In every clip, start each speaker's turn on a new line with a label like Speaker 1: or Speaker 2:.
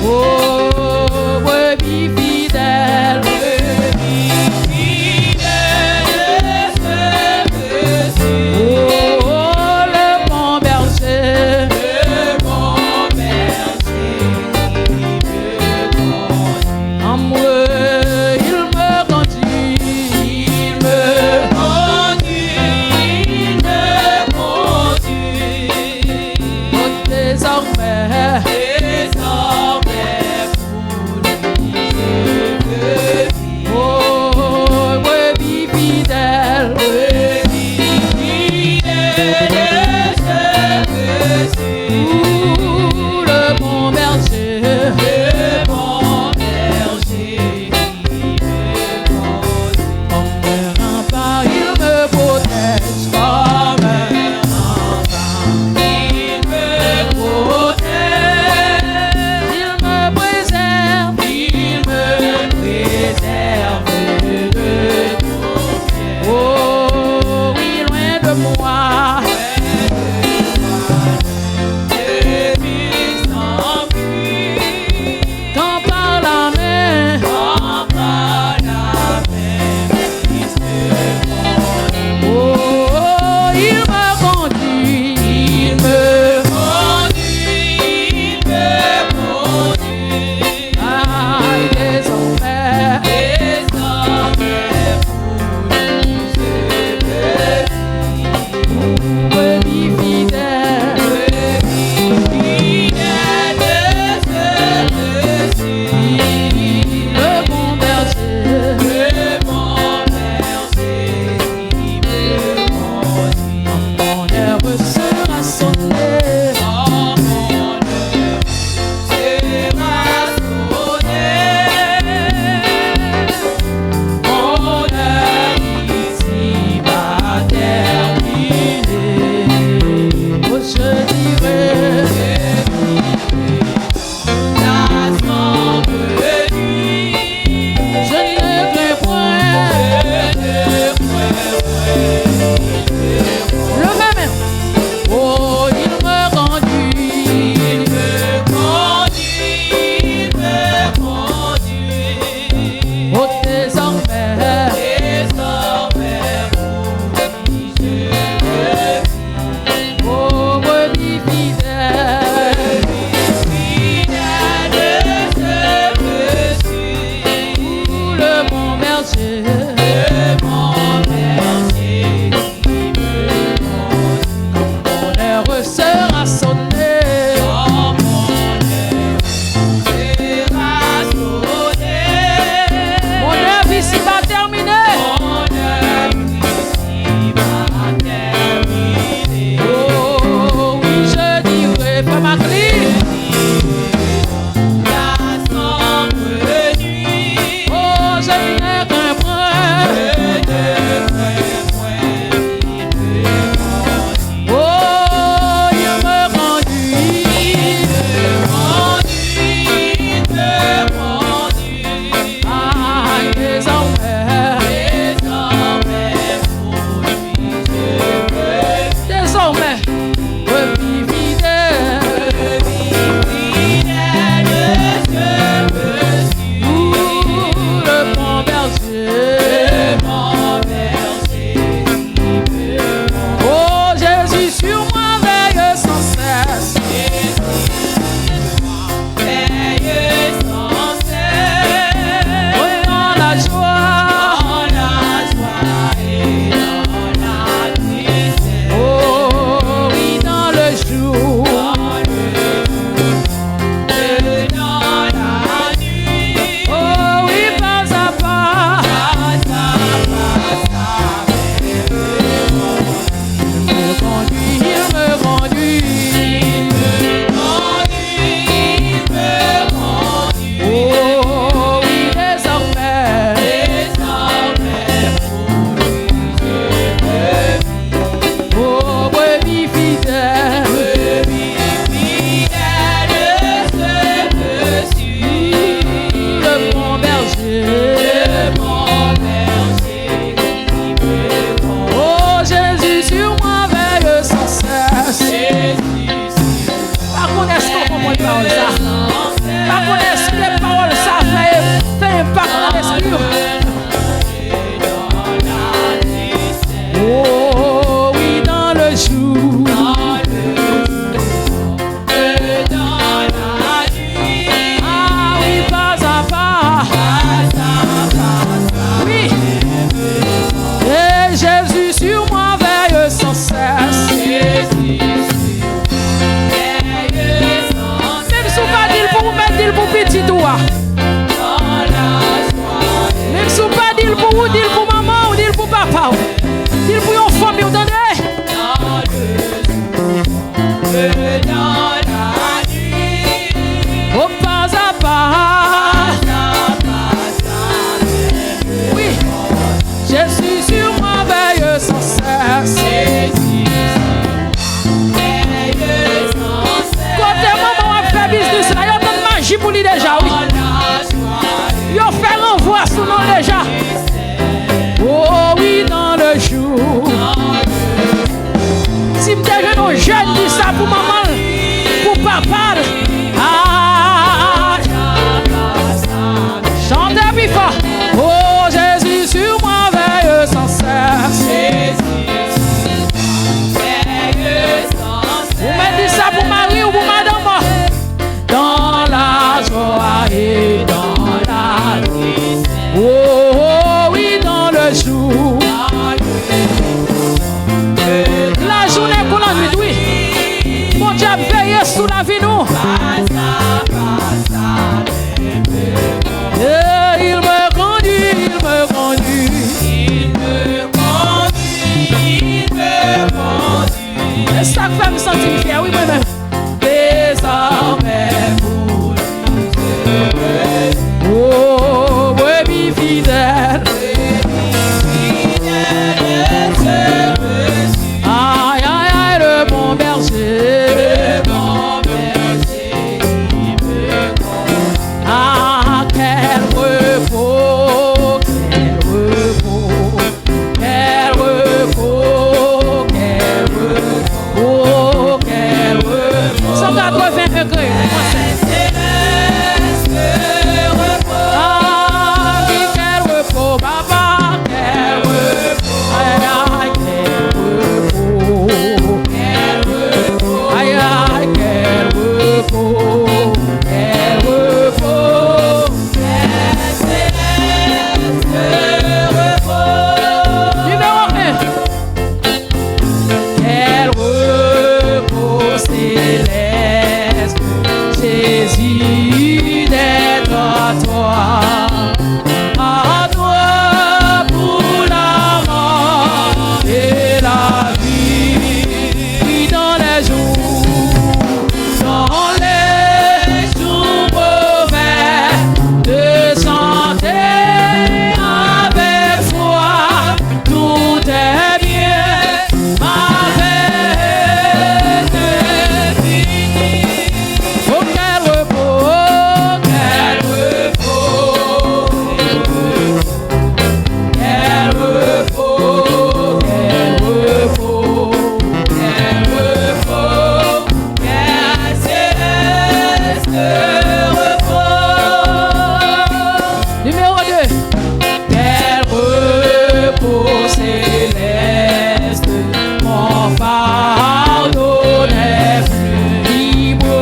Speaker 1: Oh, ça. Il pour une famille, vous entendez?
Speaker 2: Dans la nuit,
Speaker 1: Au pas à pas. Oui, Jésus sur moi veille sans cesse. Côté maman a fait business là, il y a tant de magie pour lui déjà, oui. Il a fait renvoi sous nom déjà. Oh oui, dans le jour. Si je suis jeune, dis ça pour maman, pour papa. Ah, chantez plus fort. Oh Jésus sur moi veille sans cesse. Vous me dites ça pour Marie ou pour madame? Dans la joie et dans la nuit. Oh oui, dans le jour. La journée pour la nuit, oui. Mon Dieu veille sous la vie, nous. Et il me conduit, il me conduit.
Speaker 2: Il me conduit.
Speaker 1: Et ça fait me sentir fier, oui, moi-même. Désormais, pour oh, brebis fidèle. Aïe, aïe, aïe, le bon berger. Ah, quel repos, quel repos, quel repos, quel repos, quel repos. 180 degrés. Ah, quel repos, papa, quel repos. Aïe, aïe, quel repos. Aïe, aïe, quel repos. Quel repos. Numéro 1. Quel repos céleste, Jésus d'être à toi pour la mort et la vie dans les jours mauvais, de chanter avec foi, tout est bien, ma veille est finie. Oh, quel repos, quel repos, quel repos, quel repos, quel repos, quel céleste repos. Numéro 2. Quel repos céleste, mon fardeau n'est plus libre.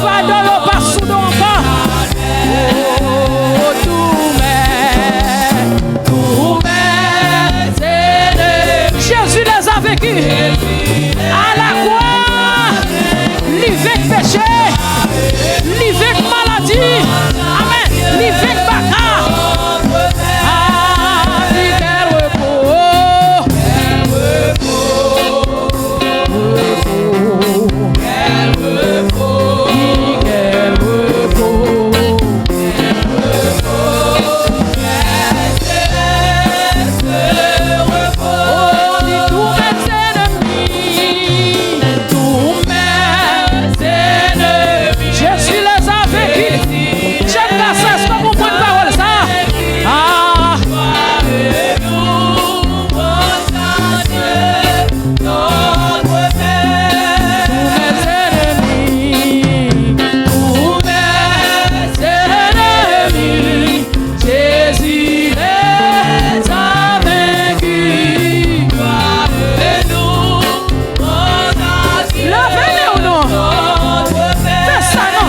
Speaker 1: Fardeau non pas sous non pas. Oh, tous mes ennemis. Jésus les a vécus. À la croix, l'ivec péché, l'ivec maladie. Amen. L'ivec baka. Ah, quel repos. Quel repos. Quel repos. Oh, dis tous mes ennemis, tous mes ennemis. Jésus les a vécus. J'aime la cesse, pas comprendre une parole ça. Ah, tous mes ennemis, Jésus les a vaincus. Levez-les ou non? Fais ça non?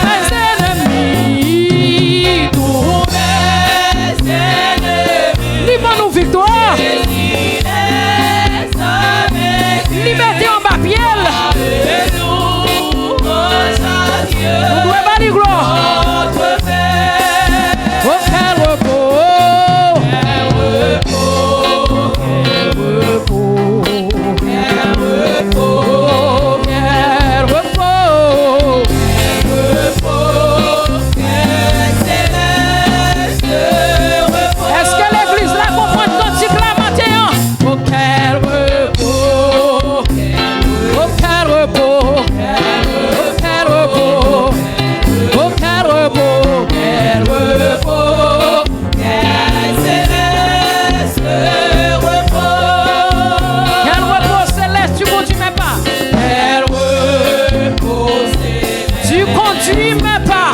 Speaker 1: Mes ennemis, tous mes ennemis. Livre-nous victoire. Liberté en bas pied. Nous devons bâtir gloire. Oh, quel repos. conduis mes pas.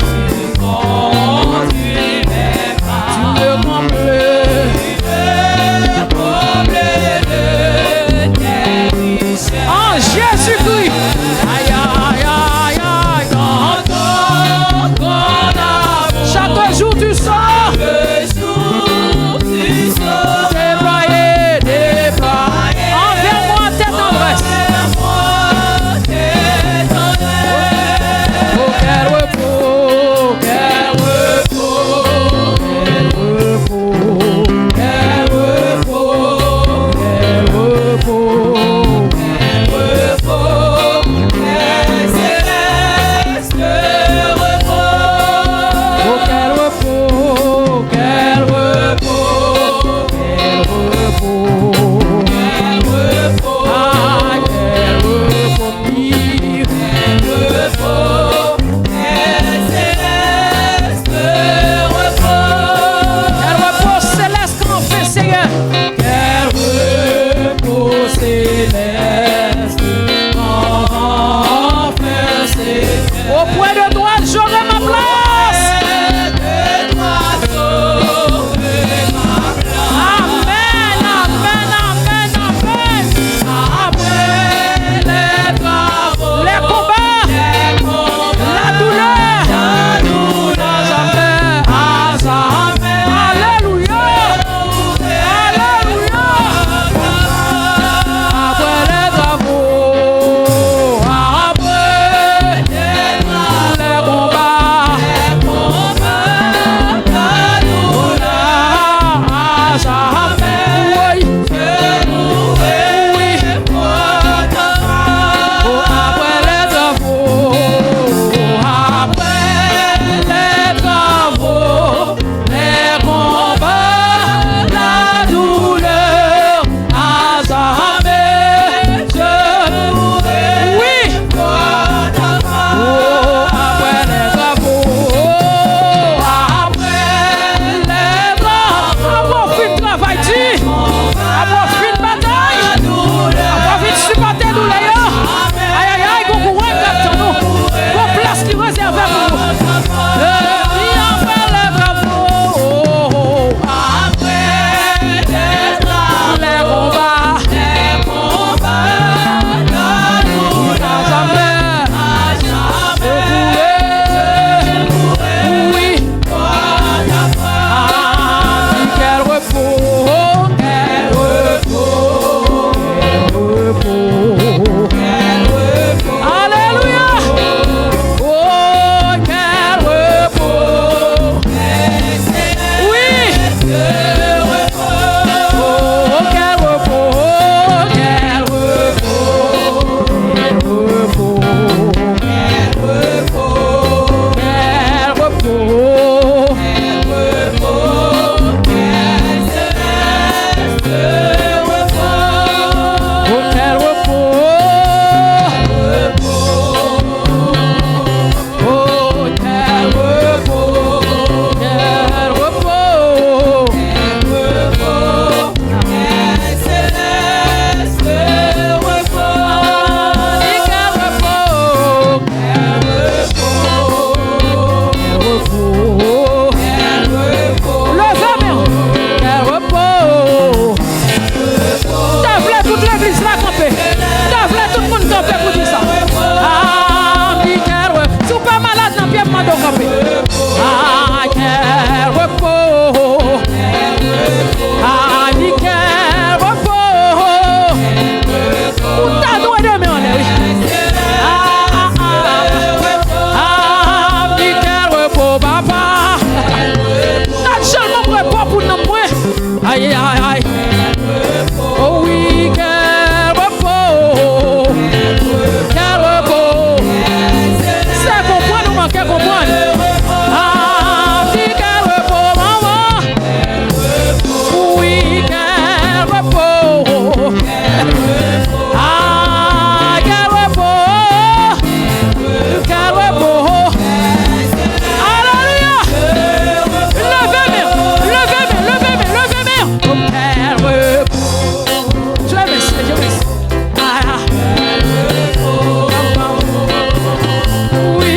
Speaker 1: Tu me combles. En Jésus-Christ. Aïe, aïe, aïe, aïe. Chaque jour tu sors. Déployé, déployé. Envers-moi tes tendresses. Oh, quel repos, quel repos, quel repos, quel repos, quel repos, oh, quel repos, quel repos, quel repos, ah, quel repos pire. Quel repos céleste qu'on fait, Seigneur. Quel repos céleste qu'on fait, Seigneur. Auprès de toi, j'aurai ma place. Amen, amen, amen, amen. Après les travaux, les combats, la douleur, à jamais. Alléluia, alléluia. Après les travaux, après les combats, à jamais. Oui, oui. Oh, après les travaux, les combats, la douleur, à jamais je mourrai. Oui. Oh, après les travaux, avoir fait le travail, dit, avoir fait une bataille, avoir fait supporter douleur. Aïe, aïe, aïe, qu'on courant capteur nous, qu'on place qui réserve pour nous. Et après les travaux, les combats, à jamais, oui. Ah, quel repos, quel repos, quel repos. Alléluia. Oh, quel repos. Oui. Oh, quel repos, quel repos, quel repos, quel repos. Oh, quel repos. Oh, quel repos. Quel repos. Toute l'église là campée. Tout le monde campé pour dire ça. Ah, quel repos. Si vous pas malade, non, bien mando campé. Ah, quel repos. Ah, quel repos. Ou t'as droit de me en aller. Ah, quel repos, papa. T'as seulement repos pour nous. Aïe, aïe, aïe. Oh oui, quel repos. Quel repos. C'est comprendre ou manquer comprendre. Ah, quel repos, maman. Oui, quel repos. Ah, quel repos. Quel repos. Alléluia. Levez-moi, levez-moi. Oh, quel repos. Je laisse. Ah. Oui.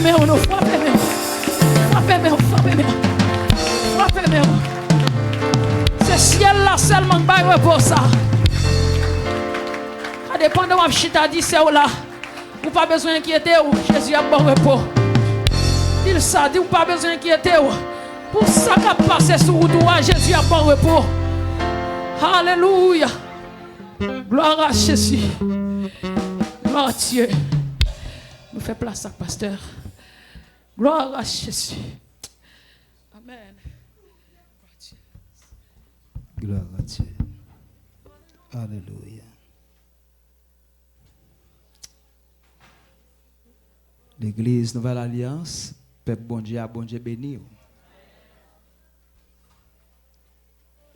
Speaker 1: mais on frappe mais frappe mais c'est ciel là seulement pas repos ça. Ça dépend de votre chita dit c'est là. Vous pas besoin d'inquiéter ou Jésus a bon repos. Il ça dit vous pas besoin d'inquiéter ou. Pour ça qu'a passé sur toi Jésus a bon repos. Alléluia. Gloire à Jésus. Gloire à Dieu. Nous fait place à pasteur. Gloire à Jésus. Amen.
Speaker 3: Gloire à Dieu. Alléluia. L'église Nouvelle Alliance, peuple bon Dieu béni.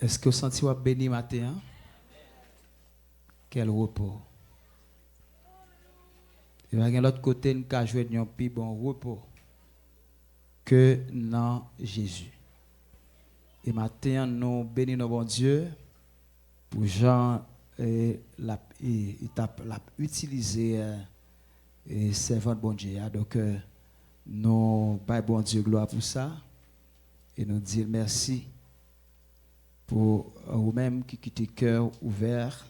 Speaker 3: Est-ce que vous sentez vous béni matin? Quel repos. Et de l'autre côté, nous avons joué un plus bon repos que dans Jésus. Et maintenant, nous bénissons bon Dieu pour Jean l'a utilisé et servant bon Dieu. Donc, nous baillons bon Dieu gloire pour ça et nous disons merci pour vous-même qui quittez cœur ouvert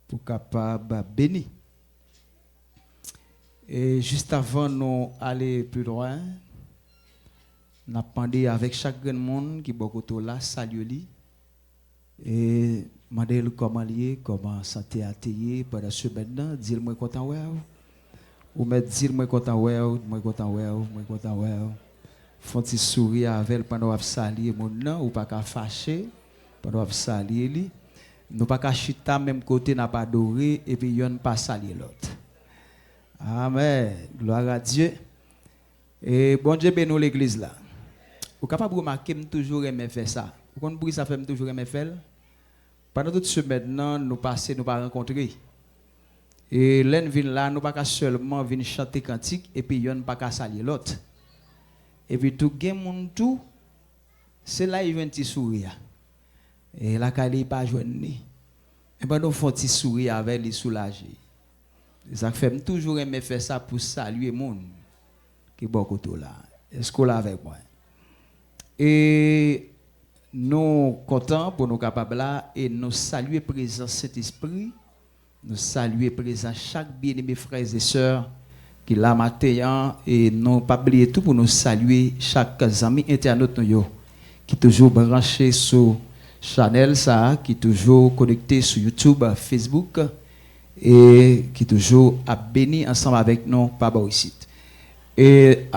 Speaker 3: pour capable bénir. Et juste avant nous aller plus loin, nous avons demandé avec chaque monde qui est là, salut lui. Et demandé comment lié, comment santé à téye pendant ce maintenant, dis-moi content ouais. Ou me dis-moi content ouais, moi content ouais, moi content ouais. Font-ils sourire avec pendant que saluer mon nom ou pas qu'à fâcher pendant que saluer lui. Nous pas qu'à chita même côté n'a pas adoré et puis yon pas saluer l'autre. Amen. Gloire à Dieu. Et bon Dieu bénit l'église là. Vous capable de remarquer toujours aimer faire ça. Vous comprenez ça fait toujours aimer faire. Pendant toute semaine maintenant nous passer nous pas rencontrer. Et l'en vient là nous pas seulement venir chanter cantique et puis yon pas qu'à saluer l'autre. Et puis tout gain monde tout c'est là il vient petit sourire. Et la Kali pas joindre ni. Et ben nous font petit sourire avec les soulager. Ça fait toujours aimer faire ça pour saluer monde qui beaucoup là. Est-ce qu'on l'a avec moi? Et nous contents pour nous capables là et nous saluer présent Saint-Esprit, nous saluer présent chaque bien-aimé frères et sœurs qui l'a matin et non pas oublier tout pour nous saluer chaque ami internaute nous qui toujours branché sur channel ça qui toujours connecté sur YouTube, Facebook et qui toujours a béni ensemble avec nous par ici. Et